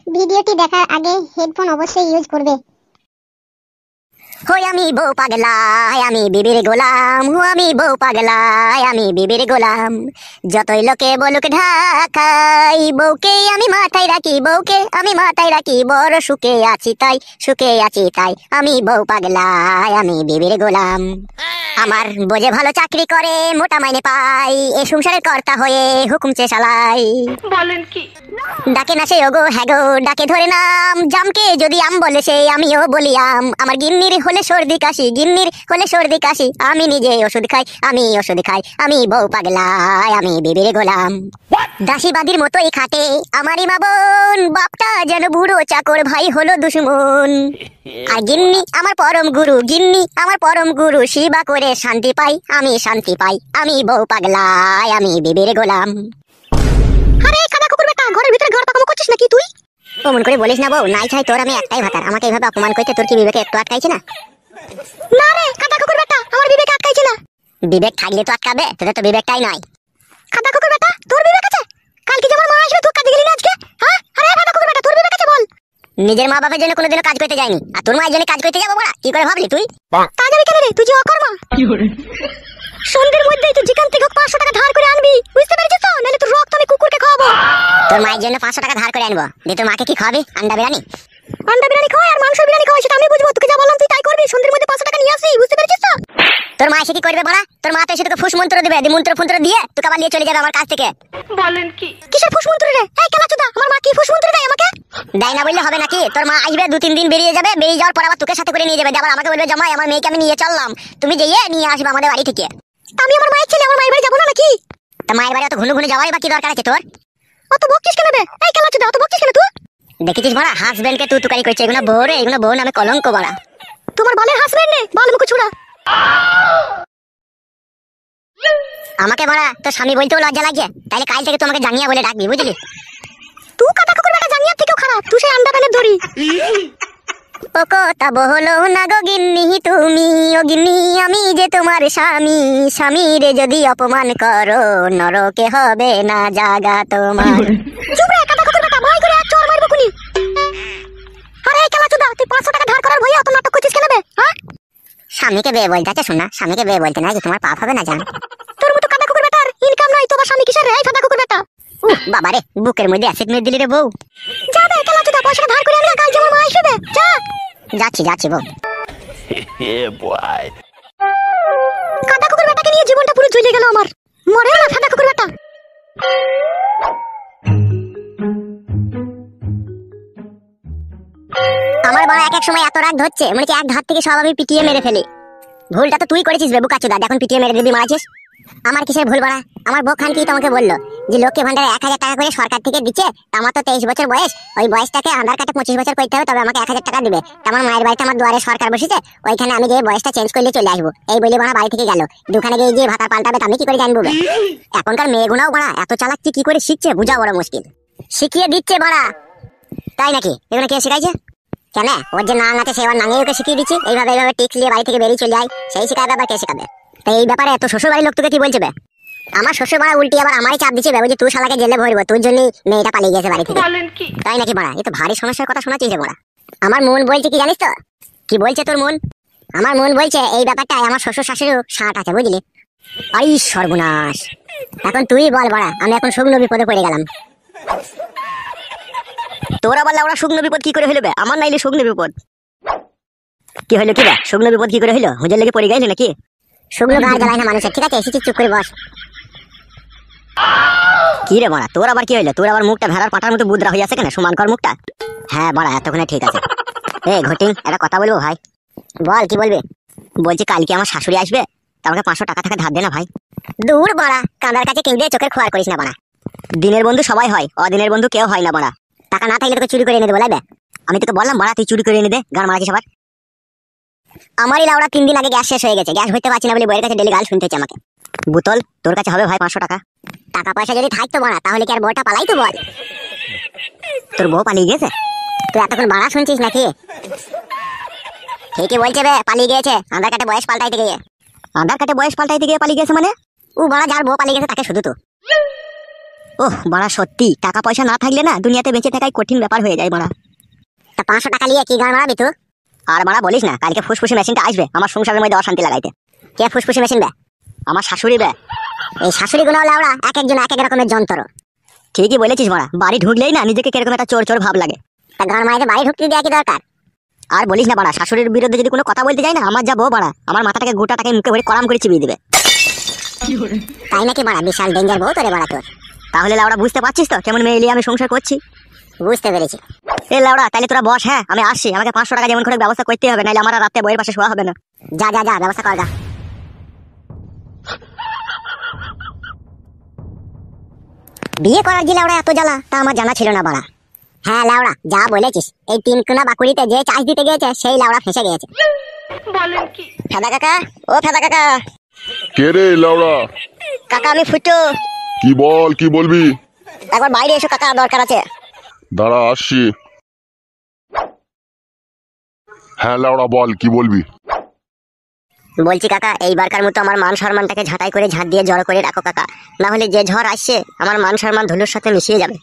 ভিডিওটি দেখার আগে হেডফোন অবশ্যই ইউজ করবে। হই আমি বউ পাগলা, আমি বিবির গোলাম। আমি বউ পাগলা, আমি বিবির গোলাম। যতই লোকে বলুক ঢাকাই, বউকে আমি মাথায় রাখি, বউকে আমি মাথায় রাখি। বড় সুখে আছি তাই, সুখে আছি তাই। আমি বউ পাগলা, আমি বিবির গোলাম। আমার বোঝে ভালো চাকরি করে, মোটা মাইনে পাই। এ সংসারের কর্তা হয়ে হুকুম চে চালাই। বলেন কি? ডাকে না সে ওগো হ্যাঁ গো, ডাকে ধরে নাম। জামকে যদি আম বলে সে, আমিও বলি আম। আমার গিন্নির হলে সর্দি কাশি, গিন্নির হলে সর্দি কাশি। আমি নিজে ওষুধ খাই, আমি ওষুধ খাই। আমি বউ পাগলা, আমি বিবির গোলাম। দাসীবাদীর মতোই খাটে আমারই মা বোন। বাপটা যেন বুড়ো চাকর, ভাই হলো দুশ্মন। আর গিন্নি আমার পরম গুরু, গিন্নি আমার পরম গুরু। সেবা করে শান্তি পাই, আমি শান্তি পাই। আমি বউ পাগলা, আমি বিবির গোলাম। আরে কাদা কুকুর বেটা, ঘরের ভিতরে ঘর পাকামো করছিস নাকি তুই? অমন করে বলিস না বউ, নাই ছাই তোর আমি একটাই ভাতার। আমাকে এইভাবে অপমান করতে তোর কি বিবেকে একটু আটকাইছে না? না রে কাদা কুকুর বেটা, আমার বিবেক আটকাইছে না। বিবেক থাকলে তো আটকাবে, তোদের তো বিবেকটাই নাই। কাদা কুকুর বেটা, তোর বিবেক আছে? কালকে যে আমার মা আসবে, তুই কাজে গেলি না আজকে? হ্যাঁ, আরে কাদা কুকুর বেটা, তোর বিবেক আছে বল? নিজের মা বাবার জন্য কোনোদিনও কাজ করতে যায়নি, আর তোর মায়ের জন্য কাজ করতে যাবো বড়া? কি করে ভাবলি তুই? তা যাবি কেন রে, তুই যে অকর্মা। সন্ধ্যের মধ্যেই তুই যেখান থেকে 500 টাকা ধার করে আনবি, বুঝতে পেরেছিস তো? নাহলে তোর রক্ত আমি কুকুরকে খাওয়াবো। তোর মায়ের জন্য 500 টাকা ধার করে আনবো, দিয়ে তোর মাকে কি খাওয়াবি? আন্ডা বিরিয়ানি? আন্ডা বিরিয়ানি খাওয়াই আর মাংস বিরিয়ানি খাওয়াই, সেটা আমি বুঝবো। তোকে যা বললাম তুই তাই করবি। সন্ধ্যের মধ্যে 500 টাকা নিয়ে আসি, বুঝতে পেরেছিস তো? তোর মা এসে কি করবে বড়া? তোর মা তো এসে তোকে ফুস মন্ত্র দিবে, দিয়ে মন্ত্র ফন্ত্র দিয়ে তোকে আবার নিয়ে চলে যাবে আমার কাছ থেকে। বলেন কি? কিসের ফুসমন্ত্র রে? এই কেলাচোদা, আমার মা কি ফুসমন্ত্র দেয় আমাকে? দেয় না বললে হবে নাকি? তোর মা আসবে 2-3 দিন, বেরিয়ে যাবে, বেরিয়ে যাওয়ার পর আবার তোকে সাথে করে নিয়ে যাবে। আবার আমাকে বলবে জামাই আমার মেয়েকে আমি নিয়ে চললাম, তুমি যেয়ে নিয়ে আসবে আমাদের বাড়ি থেকে। আমি আমার মায়ের ছেলে, আমার মায়ের বাড়ি যাবো না নাকি? তা মায়ের বাড়ি অত ঘুনু ঘুনু যাওয়ার বা কি দরকার আছে তোর? অত বকছিস কেন বে? এই কেলাচোদা, অত বকছিস কেন তুই? দেখেছিস বড়া, হাজবেন্ডকে তুই তুকারি করছে। এগুলো বউ রে, এগুলো বউ নামে কলঙ্ক বড়া। তোমার বালের হাসবেন্ড নে, বাল মুখ ছুড়া। আমাকে বড়া তোর স্বামী বলতেও লজ্জা লাগে? তাইলে কাল থেকে তোমাকে জাঙ্গিয়া বলে ডাকবি, বুঝলি? তুই কাদা কুকুর বেটা, জাঙ্গিয়ার থেকেও খারাপ। তুই সেই আন্ডা প্যানের দড়ি। ও কথা বহলো না গো গিন্নি তুমি, ও গিন্নি আমি যে তোমার স্বামী। স্বামীরে যদি অপমান করো, নরকে হবে না জাগা তোমার। চুপ রে কাদা কুকুর বেটা, ভয় করে এক চড় মারবো কুনি। আরে এই কেলাচোদা, তুই 500 টাকা ধার করার ভয়ে অত নাটক করছিস কেন বে? হ্যাঁ, স্বামীকে বিয়ে বলতে আছে শোনা, স্বামীকে বিয়ে বলতে না যে তোমার পাপ হবে না জান। তোর মতো কাদা কুকুর বেটার ইনকাম নাই, তোমার স্বামী কিসের রে? এই কাদা কুকুর বেটা, বাবারে, বুকের মধ্যে অ্যাসিড মেরে দিলি রে বউ। যা বে কেলাচোদা, পয়সাটা ধার করে আন না, কাল যে আমার মা আসবে। যা। যাচ্ছি যাচ্ছি বউ। কাদা কুকুর বেটাকে নিয়ে জীবনটা পুরো জ্বলে গেল আমার। মরে না কাদা কুকুর বেটা। আমার বড় এক এক সময় এত রাগ ধরছে, মনে হচ্ছে এক ঘাত থেকে সব আমি পিটিয়ে মেরে ফেলি। ভুলটা তো তুই করেছিস বেবু কাচুদা, এখন পিটিয়ে মেরে দিবি মারাছিস। আমার কিসের ভুল বড়া? আমার বউ খান কি তোমাকে বললো যে লক্ষ্মী ভান্ডারে 1000 টাকা করে সরকার থেকে দিচ্ছে? আমার তো 23 বছর বয়স, ওই বয়সটাকে আধার কার্ডে 25 বছর করতে হবে, তবে আমাকে 1000 টাকা দিবে। আমার মায়ের বাড়িতে আমার দুয়ারে সরকার বসেছে, ওইখানে আমি যে বয়সটা চেঞ্জ করলে চলে আসবো, এই বলে বড়া বাড়ি থেকে গেল। দোকানে গিয়ে যে ভাতা পাল্টাবে আমি কি করে জানবো? এখনকার মেয়েগুনাও বড়া এত চালাক কি করে শিখছে বোঝা বড় মুশকিল। শিখিয়ে দিচ্ছে বড়া। তাই নাকি? এগুলো কে শিখাইছে? কেন ওর যে নাং আছে, সে আবার নাঙে ওকে শিখিয়ে দিচ্ছি। এইভাবে এইভাবে টিক্স নিয়ে বাড়ি থেকে বেরিয়ে চলে যায়, সেই শিখাবে আবার কে শিখাবে? তাই এই ব্যাপারে এত শ্বশুর বাড়ির লোক তোকে কি বলছে? আমার শ্বশুর বাড়া উল্টি আবার আমারই চাপ দিচ্ছে, যে তুই শালাকে জেলে ভরবো, তোর জন্য মেয়েটা পালিয়ে গেছে বাড়ি থেকে। বলেন কি? তাই নাকি বড়া? এ তো ভারী সমস্যার কথা শোনাচ্ছিস রে বড়া। আমার মন বলছে কি জানিস তো? কি বলছে তোর মন? আমার মন বলছে এই ব্যাপারটাই আমার শ্বশুর শাশুড়িও সাঁট আছে, বুঝলি? আই সর্বনাশ! এখন তুই বল বড়া, আমি এখন শুকনো বিপদে পড়ে গেলাম। তোর আবার লাউড়া শুকনো বিপদ কি করে হইলো বে? আমার নাইলে শুকনো বিপদ কি হইলো? কি বে শুকনো বিপদ কি করে হইলো? হুজের লেগে পড়ে গেলি নাকি? শুকনো গায়ে জ্বালায় না মানুষের, ঠিক আছে? এসেছিস, চুপ করে বস। কি রে বড়া, তোর আবার কি হইলো? তোর আবার মুখটা ভেড়ার পাটার মতো বুদরা হয়ে আছে কেন? সমান কর মুখটা। হ্যাঁ বড়া, এতক্ষণে ঠিক আছে। এ ঘটিং, একটা কথা বলবো ভাই। বল, কি বলবি? বলছি কালকে আমার শাশুড়ি আসবে, তা আমাকে 500 টাকা ধার দে না ভাই। দূর বড়া, কাঁদার কাছে কেঁদে চোখের খোয়ার করিস না বড়া। দিনের বন্ধু সবাই হয়, অদিনের বন্ধু কেউ হয় না বড়া। টাকা না থাকলে তোকে চুরি করে এনে দেবো লাইবে? আমি তোকে বললাম বড়া, তুই চুরি করে এনে দে, গান মারাছিস আবার। আমারই লাউড়া 3 দিন আগে গ্যাস শেষ হয়ে গেছে, গ্যাস হইতে পারছি না বলে বইয়ের কাছে ডেলি গাল শুনতে হচ্ছে আমাকে। বোতল তোর কাছে হবে ভাই 500 টাকা? টাকা পয়সা যদি থাকতো বড়া, তাহলে কি আর বউটা পালাই তো বল? তোর বউ পালিয়ে গেছে? তুই এতক্ষণ বাড়া শুনছিস নাকি? ঠিকই বলছে বে, পালিয়ে গিয়েছে আধার কার্ডে বয়স পাল্টাইতে গিয়ে। আধার কার্ডে বয়স পাল্টাইতে গিয়ে পালিয়ে গেছে মানে? ও বড়া, যার বউ পালিয়ে গেছে তাকে শুধু তো। ওহ বাড়া, সত্যি টাকা পয়সা না থাকলে না দুনিয়াতে বেঁচে থাকাই কঠিন ব্যাপার হয়ে যায় বাড়া। তা 500 টাকা নিয়ে কি গান মারাবি তুই? আর বাড়া বলিস না, কালকে ফুসফুসি মেশিনটা আসবে আমার সংসারের মধ্যে অশান্তি লাগাইতে। কে ফুসফুসি মেশিন বে? আমার শাশুড়ি বে। এই শাশুড়ি গুলো লাউড়া এক একজন এক এক রকমের যন্ত্র। ঠিকই বলেছিস বাড়া, বাড়ি ঢুকলেই না নিজেকে কিরকম একটা চোর চোর ভাব লাগে। তা গান মারাইতে বাড়ি ঢুকতে দেওয়া কি দরকার? আর বলিস না বাড়া, শাশুড়ির বিরুদ্ধে যদি কোনো কথা বলতে যাই না, আমার যা বউ বাড়া আমার মাথাটাকে গোটাটাকে মুখে ভরে করাম করে চিবিয়ে দিবে। তাই নাকি বাড়া? বিশাল ডেঞ্জার বউ তোরে বাড়া তোর। তাহলে লাউড়া বুঝতে পারছিস তো কেমন মেয়ে নিয়ে আমি সংসার করছি। বুঝতে পেরেছি। এ লাউড়া, তাহলে তোরা বস, হ্যাঁ আমি আসছি। আমাকে 500 টাকা যেমন করে ব্যবস্থা করতে হবে, নাহলে আমার আর রাতে বইয়ের পাশে শোয়া হবে না। যা যা যা ব্যবস্থা কর যা। বিয়ে করার কি লাউড়া এত জ্বালা, তা আমার জানা ছিল না বাড়া। হ্যাঁ লাউড়া যা বলেছিস, এই 3 কোনা বাকুড়িতে যে চাষ দিতে গিয়েছে সেই লাউড়া ফেঁসে গিয়েছে। বলেন কি? ফেদা কাকা, ও ফেদা কাকা। কে রে লাউড়া? কাকা আমি ফুটো। কি বল, কি বলবি? একবার বাইরে এসো কাকা, দরকার আছে। দাঁড়া আসছি। হ্যাঁ লাউড়া বল, কি বলবি? বলছি কাকা, এইবারকার মতো আমার মান সম্মানটাকে ঝাঁটাই করে ঝাঁট দিয়ে জড়ো করে রাখো কাকা, না হলে যে ঝড় আসছে আমার মান সম্মান ধুলোর সাথে মিশিয়ে যাবে।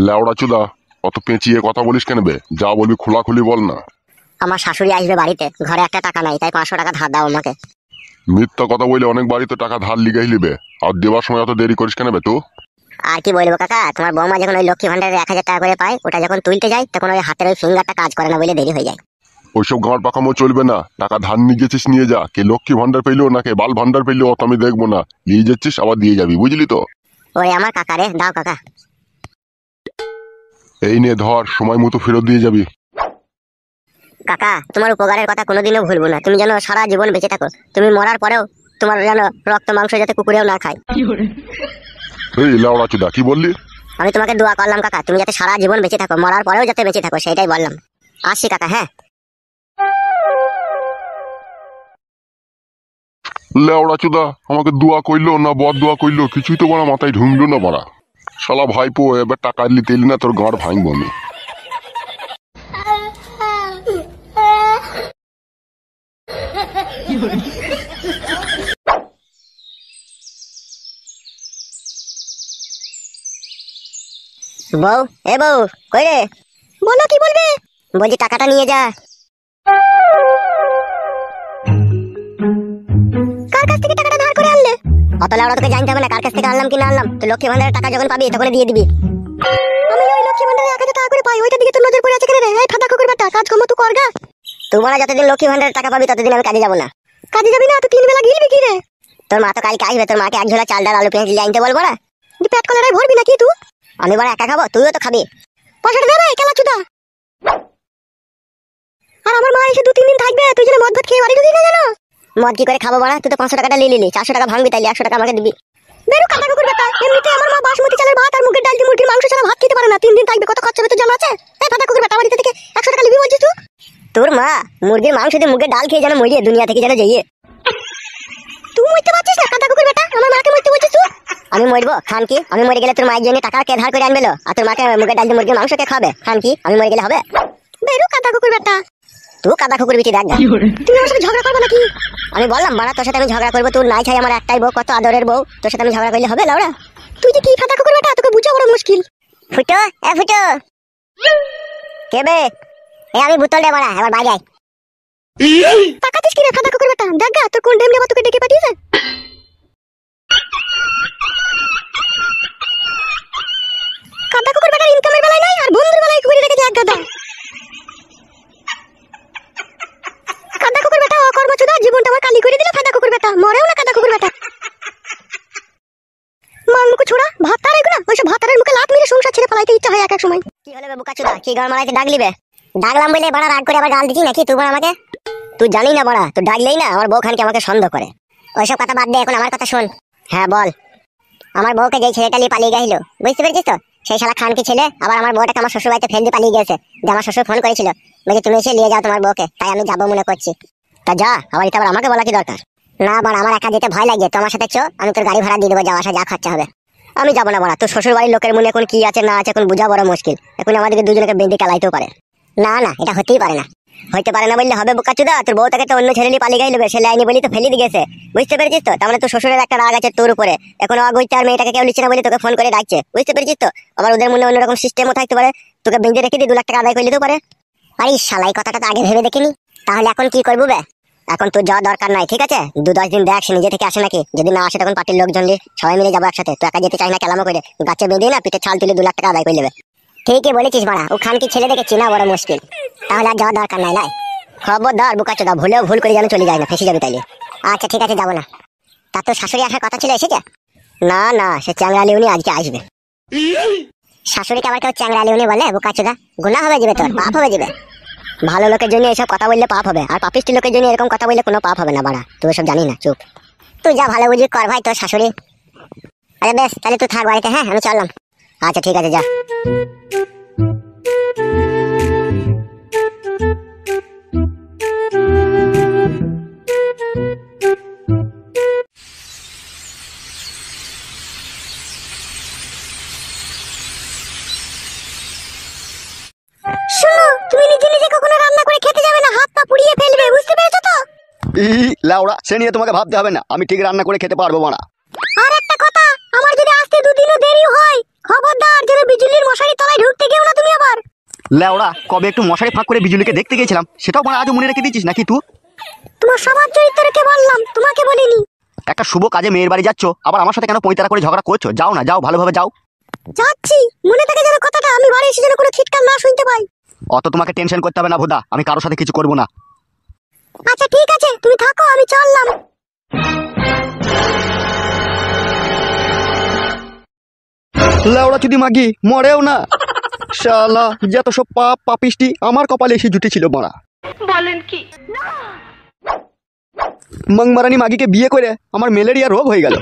লাউড়া চুদা, অত পেঁচিয়ে কথা বলিস কেন বে? যা বলবি খোলাখুলি বল না। আমার শাশুড়ি আসবে বাড়িতে, ঘরে একটা টাকা নাই, তাই 500 টাকা ধার দাও আমাকে। মিথ্যা কথা বলে অনেক বাড়িতে টাকা ধার লিগাই লিবে, আর দেওয়ার সময় অত দেরি করিস কেন বে তুই? আর কি বলবো কাকা, তোমার বৌমা যখন ওই লক্ষ্মী ভান্ডারে 1000 টাকা করে পায়, ওটা যখন তুলতে যায় তখন ওই হাতের ওই ফিঙ্গারটা কাজ করে না বলে দেরি হয়ে যায়। ওইসব গাঁড় পাকামো চলবে না। টাকা ধার নিয়ে গেছিস নিয়ে যা, কে লক্ষ্মী ভান্ডার পেলেও না কে বাল ভান্ডার পেলেও অত আমি দেখবো না। নিয়ে যাচ্ছিস আবার দিয়ে যাবি, বুঝলি তো? ওই আমার কাকা রে, দাও কাকা। এই নিয়ে ধর, সময় মতো ফেরত দিয়ে যাবি। কাকা তোমার উপকারের কথা কোনোদিনও ভুলবো না, তুমি যেন সারা জীবন বেঁচে থাকো, তুমি মরার পরেও তোমার যেন রক্ত মাংস যাতে কুকুরেও না খায়। এই লাউড়া চুদা, কি বললি? আমি তোমাকে দোয়া করলাম কাকা, তুমি যাতে সারা জীবন বেঁচে থাকো, মরার পরেও যাতে বেঁচে থাকো, সেটাই বললাম। আসি কাকা, হ্যাঁ। লেওড়া চুদা, আমাকে দোয়া কইলো না বদ দোয়া কইলো কিছুই তো বড় মাথায় ঢুকলো না বড়া। শালা ভাইপো, এবার টাকা নিতে এলি না তোর গাঁড় ভাঙবো আমি। বউ, এ বউ, কই রে? বলো কি বলবে? বলছি টাকাটা নিয়ে যা। কার কাছ থেকে টাকাটা ধার করে আনলে? অত লাউড়া তোকে জানতে হবে না কার কাছ থেকে আনলাম কি না আনলাম, তুই লক্ষ্মী ভান্ডারের টাকা যখন পাবি তখন দিয়ে দিবি। আমি ওই লক্ষ্মী ভান্ডারে 1000 টাকা করে পাই, ওইটা দিকে তোর নজর পড়ে আছে কেন রে? এই ফাদা কুকুর বেটা, কাজ কম তুই করগা। তোমার যতদিন লক্ষ্মী ভান্ডারের টাকা পাবি ততদিন আমি কাজে যাবো না। কাজে যাবি না? তুই 3 বেলা গিলবি কি রে? তোর মা তো কালকে আসবে, তোর মাকে 1 ঝোলা চাল ডাল আলু পেঁয়াজ নিয়ে আনতে বলবো না? তুই পেট কলারাই ভরবি নাকি তুই? আমি বড় একা খাবো, তুইও তো খাবি। পয়সাটা দে রে কেলা চুদা। আর আমার মা এসে 2-3 দিন থাকবে, তুই যেন মদ ভাত খেয়ে বাড়ি ঢুকি না জানো। মদ কি করে খাবো বাড়া? তুই তো 500 টাকাটা নিলি, 400 টাকা ভাঙবি, তাইলে 100 টাকা আমাকে দিবি। বেরু কাটা কুকুর বেটা, এমনিতে আমার মা বাসমতি চালের ভাত আর মুগের ডাল দিয়ে মুরগির মাংস ছাড়া ভাত খেতে পারে না, 3 দিন থাকবে, কত খরচ হবে তোর জানা আছে? এই ফাটা কুকুর বেটা, বাড়িতে থেকে 100 টাকা নিবি বলছিস তুই? তোর মা মুরগির মাংস দিয়ে মুগের ডাল খেয়ে যেন মরিয়ে দুনিয়া থেকে যেন যাইয়ে। তুই মরতে পারছিস না কাটা কুকুর বেটা, আমার মাকে মরতে বলছিস তুই? আমি মরবো খান কি? আমি মরে গেলে তোর মায়ের জন্য টাকা কে ধার করে আনবেলো, আর তোর মাকে মুগের ডাল দিয়ে মুরগির মাংস কে খাবে? খান কি? আমি মরে গেলে হবে? বেরু কাটা কুকুর বেটা, তুই কাদা কুকুর বিটি দেখ না। তুই আমার সাথে ঝগড়া করবে নাকি? আমি বললাম বাড়া তোর সাথে আমি ঝগড়া করবো? তোর নাই চাই আমার একটাই বউ, কত আদরের বউ, তোর সাথে আমি ঝগড়া করলে হবে লাউড়া? তুই যে কি কাদা কুকুর বেটা, তোকে বুঝা বড় মুশকিল। ফুটো, এ ফুটো, কে বে? এই আমি বুতল রে বাড়া, এবার বাইরে আয়। তাকাতিস কি রে কাদা কুকুর বেটা? দেখ গা তোর কোন ডেমনে বা তোকে ডেকে পাঠিয়েছে। কাদা কুকুর বেটার ইনকামের বেলায় নাই আর বন্ধুর বেলায় করে রেখেছে এক গাদা। কাদা কুকুর বেটা অকর্মচুদা, জীবনটা আমার কালি করে দিল ফাদা কুকুর বেটা, মরেও না কাদা কুকুর বেটা। মাংমুকু ছোড়া ভাতার এগুলা, ওইসব ভাতারের মুখে লাত মেরে সংসার ছেড়ে ফেলাইতে ইচ্ছা হয় এক এক সময়। কি হলো বে বোকাচুদা, কি গাল মারাইতে ডাকলিবে? ডাকলাম বলে বড় রাগ করে আবার গাল দিছিস নাকি তুই আমাকে? তুই জানি না বড়া, তুই ডাকলেই না আমার বউ খানকে আমাকে সন্দেহ করে। ওইসব কথা বাদ দে, এখন আমার কথা শোন। হ্যাঁ বল। আমার বউকে যেই ছেলেটা নিয়ে পালিয়ে গেছিল, বুঝতে পেরেছিস তো? সেই শালা খানকি ছেলে আবার আমার বউটাকে আমার শ্বশুর বাড়িতে ফেলে দিয়ে পালিয়ে গেছে। যে আমার শ্বশুর ফোন করেছিল, বলছে তুমি এসে নিয়ে যাও তোমার বউকে, তাই আমি যাবো মনে করছি। তা যা, আবার এটা আবার আমাকে বলা কি দরকার? না বাড়া, আমার একা যেতে ভয় লাগে, তোমার সাথে চো, আমি তোর গাড়ি ভাড়া দিয়ে দেবো, যাওয়া আসা যা খরচা হবে। আমি যাবো না বাড়া, তোর শ্বশুর বাড়ির লোকের মনে এখন কি আছে না আছে এখন বোঝা বড় মুশকিল, এখন আমাদেরকে দুজনকে বেঁধে চালাইতেও পারে। না না, এটা হতেই পারে না। হইতে পারে না বললে হবে বোকাচুদা, তোর বউ তাকে তো অন্য ছেলে নিয়ে পালিয়ে গেল, সে লাইনি বলি তো ফেলে দিয়ে গেছে, বুঝতে পেরেছিস তো? তার মানে তোর শ্বশুরের একটা রাগ আছে তোর উপরে, এখন আগ হইতে আর মেয়েটাকে কেউ লিখছে না বলে তোকে ফোন করে ডাকছে, বুঝতে পেরেছিস তো? আবার ওদের মনে অন্যরকম সিস্টেমও থাকতে পারে, তোকে বেঁধে রেখে দিয়ে 2 লাখ টাকা আদায় করে দিতে পারে। আরে শালা, এই কথাটা তো আগে ভেবে দেখিনি। তাহলে এখন কি করবো বে? এখন তোর যাওয়া দরকার নাই, ঠিক আছে? 2-10 দিন দেখ সে নিজে থেকে আসে নাকি, যদি না আসে তখন পার্টির লোকজন নিয়ে সবাই মিলে যাবো একসাথে। তুই একা যেতে চাই না, কেলামো করে গাছে বেঁধে না পিঠে ছাল তুলে 2 লাখ টাকা আদায় করে নেবে। ঠিকই বলেছিস বাড়া, ও খানকি ছেলে দেখে চেনা বড় মুশকিল। তাহলে আর যাওয়ার দরকার নাই লাই। খবরদার বোকাচোদা, ভুলেও ভুল করে যেন চলে যায় না, ফেসে যাবে তাইলে। আচ্ছা ঠিক আছে, যাবো না। তা তোর শাশুড়ি আসার কথা ছিল, এসেছে? না না, সে চ্যাংড়া লিউনি আজকে আসবে। শাশুড়িকে আবার কেউ চ্যাংড়া লিউনি বলে? বোকাচোদা, গুনাহ হবে যাবে, তোর পাপ হবে যাবে। ভালো লোকের জন্য এসব কথা বললে পাপ হবে, আর পাপিষ্টি লোকের জন্য এরকম কথা বললে কোনো পাপ হবে না বাড়া। তুই সব জানি না, চুপ। তুই যা ভালো বুঝি কর ভাই, তোর শাশুড়ি। আরে বেশ, তাহলে তুই থাক বাড়িতে, হ্যাঁ আমি চললাম। আচ্ছা ঠিক আছে, যা। শোনো, তুমি নিজে নিজে কখনো রান্না করে খেতে যাবে না, হাত পা পুড়িয়ে ফেলবে, বুঝতে পেরেছো তো? লাউড়া, সে নিয়ে তোমাকে ভাবতে হবে না, আমি ঠিক রান্না করে খেতে পারবো মারা। আর একটা কথা, আমার যদি আসতে 2 দিনও দেরি হয়, খবরদার যেন বিজুলির মশারি তলায় ঢুকতে গেও না তুমি আবার। লাউড়া, কবে একটু মশারি ফাঁক করে বিজুলিকে দেখতে গেছিলাম, সেটাও মারা আজও মনে রেখে দিয়েছিস নাকি তুই? তোমার স্বভাব চরিত্রকে বললাম, তোমাকে বলিনি। একটা শুভ কাজে মেয়ের বাড়ি যাচ্ছ, আবার আমার সাথে কেন পঁয়তারা করে ঝগড়া করছো? যাও না, যাও, ভালোভাবে যাও। যাচ্ছি, মনে থাকে যেন কথাটা, আমি বাড়ি এসে যেন কোনো খিটকার না শুনতে পাই। অত তোমাকে টেনশন করতে হবে না ভোদা, আমি কারোর সাথে কিছু করবো না। আচ্ছা ঠিক আছে, তুমি থাকো, আমি চললাম। লাউড়া চুদি মাগি মরেও না, শালা যত সব পাপ পাপিষ্টি আমার কপালে এসে জুটেছিল মারা। বলেন কি? মংমারানি মাগিকে বিয়ে করে আমার ম্যালেরিয়া রোগ হয়ে গেল।